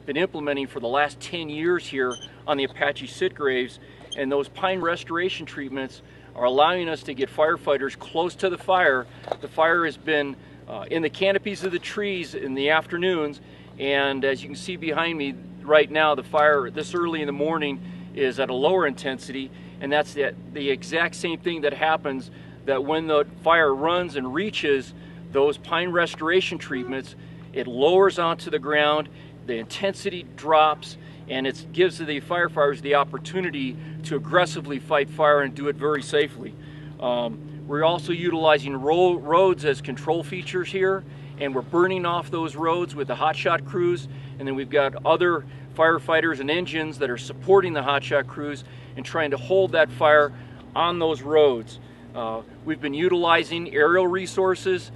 been implementing for the last 10 years here on the Apache sitgraves, and those pine restoration treatments are allowing us to get firefighters close to the fire. The fire has been in the canopies of the trees in the afternoons, and as you can see behind me right now, the fire this early in the morning is at a lower intensity, and that's the exact same thing that happens, that when the fire runs and reaches those pine restoration treatments, it lowers onto the ground, the intensity drops, and it gives the firefighters the opportunity to aggressively fight fire and do it very safely. We're also utilizing roads as control features here, and we're burning off those roads with the hotshot crews, and then we've got other firefighters and engines that are supporting the hotshot crews and trying to hold that fire on those roads. We've been utilizing aerial resources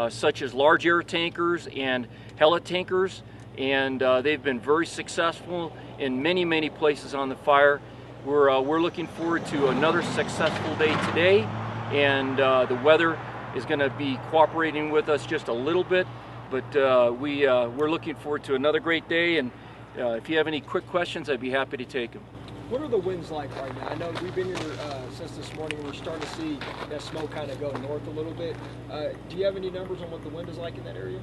such as large air tankers and heli tankers, and they've been very successful in many places on the fire. We're looking forward to another successful day today, and the weather is going to be cooperating with us just a little bit, but we're looking forward to another great day, and if you have any quick questions, I'd be happy to take them. What are the winds like right now? I know we've been here since this morning. We're starting to see that smoke kind of go north a little bit. Do you have any numbers on what the wind is like in that area?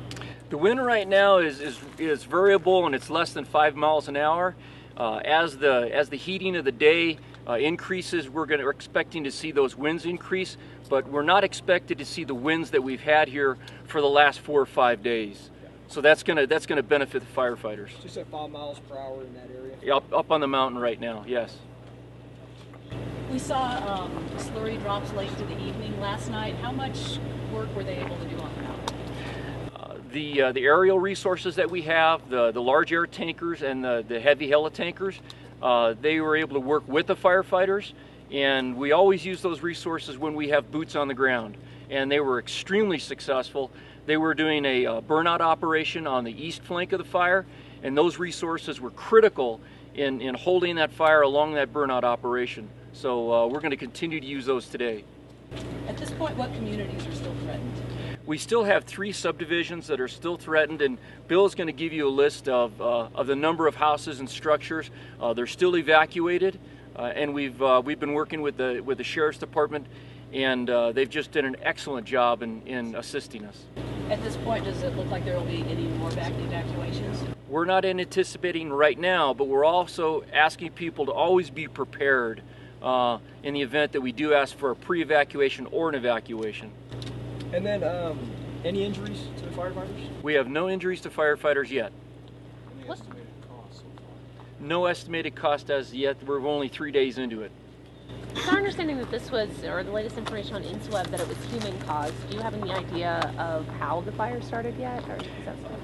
The wind right now is variable, and it's less than 5 miles an hour. As the heating of the day increases, we're expecting to see those winds increase, but we're not expected to see the winds that we've had here for the last 4 or 5 days. So that's gonna benefit the firefighters. You said 5 miles per hour in that area? Yeah, up on the mountain right now, yes. We saw slurry drops late into the evening last night. How much work were they able to do on the mountain? The aerial resources that we have, the large air tankers and the heavy heli tankers, they were able to work with the firefighters, and we always use those resources when we have boots on the ground, and they were extremely successful. They were doing a burnout operation on the east flank of the fire, and those resources were critical in holding that fire along that burnout operation. So we're going to continue to use those today. At this point, what communities are still threatened? We still have 3 subdivisions that are still threatened, and Bill is going to give you a list of the number of houses and structures. They're still evacuated, and we've been working with the Sheriff's Department, and they've just done an excellent job in assisting us. At this point, does it look like there will be any more evacuations? We're not anticipating right now, but we're also asking people to always be prepared in the event that we do ask for a pre-evacuation or an evacuation. And then, any injuries to the firefighters? We have no injuries to firefighters yet. Any estimated cost so far? No estimated cost as yet. We're only 3 days into it. It's our understanding that this was, or the latest information on InSweb, that it was human caused. Do you have any idea of how the fire started yet, or is that still?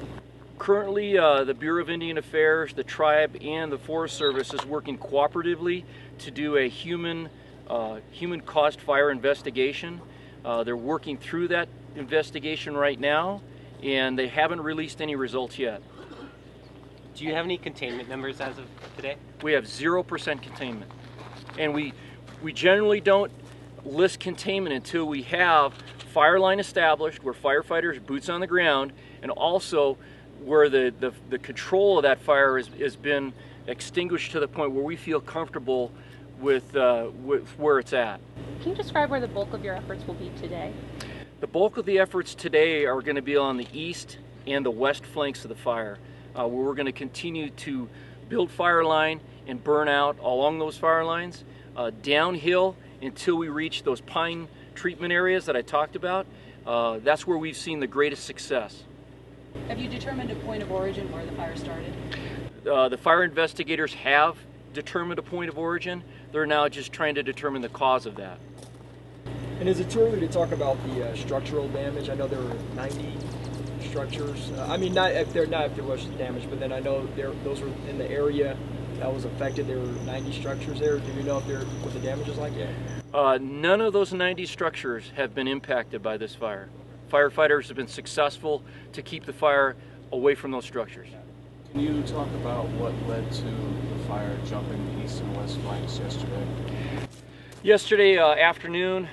Currently, the Bureau of Indian Affairs, the tribe, and the Forest Service is working cooperatively to do a human-caused fire investigation. They're working through that investigation right now, and they haven't released any results yet. Do you have any containment numbers as of today? We have 0% containment, and we generally don't list containment until we have fire line established, where firefighters boots on the ground, and also where the control of that fire has been extinguished to the point where we feel comfortable with where it's at. Can you describe where the bulk of your efforts will be today? The bulk of the efforts today are going to be on the east and the west flanks of the fire, where we're going to continue to build fire line and burn out along those fire lines, downhill until we reach those pine treatment areas that I talked about. That's where we've seen the greatest success. Have you determined a point of origin where the fire started? The fire investigators have determined a point of origin. They're now just trying to determine the cause of that. And is it too early to talk about the structural damage? I know there were 90 structures. I mean, not if there was damage, but then I know those were in the area that was affected. There were 90 structures there. Do you know what the damage is like yet? None of those 90 structures have been impacted by this fire. Firefighters have been successful to keep the fire away from those structures. Can you talk about what led to the fire jumping the east and west flanks yesterday? Yesterday afternoon,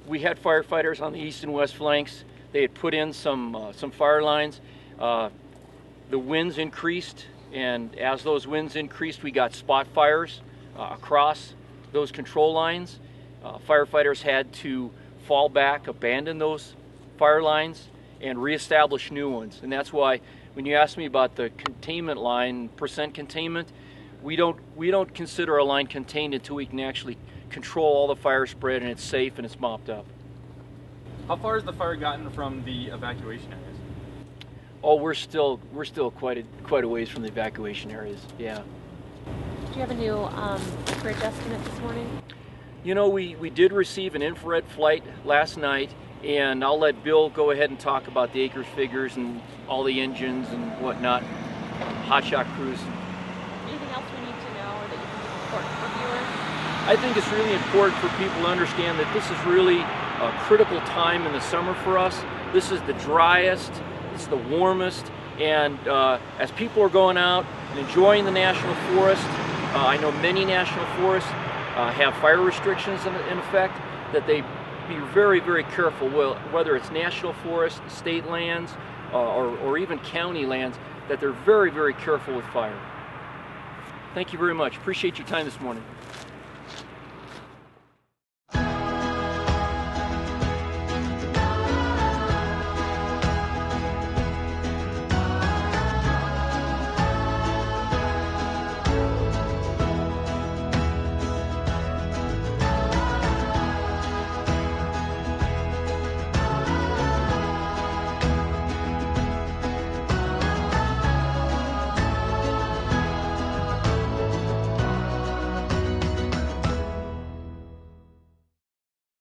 we had firefighters on the east and west flanks. They had put in some fire lines. The winds increased And as those winds increased, we got spot fires across those control lines. Firefighters had to fall back, abandon those fire lines, and reestablish new ones. And that's why when you ask me about the containment line, percent containment, we don't consider a line contained until we can actually control all the fire spread and it's safe and it's mopped up. How far has the fire gotten from the evacuation areas? Oh, we're still quite a ways from the evacuation areas. Yeah. Do you have a new acreage estimate this morning? You know, we did receive an infrared flight last night, and I'll let Bill go ahead and talk about the acres figures and all the engines and whatnot. Hotshot crews. Anything else we need to know or that you think is important for viewers? I think it's really important for people to understand that this is really a critical time in the summer for us. This is the driest, it's the warmest, and as people are going out and enjoying the national forest, I know many national forests have fire restrictions in effect, that they be very, very careful, whether it's national forest, state lands, or even county lands, that they're very, very careful with fire. Thank you very much. Appreciate your time this morning.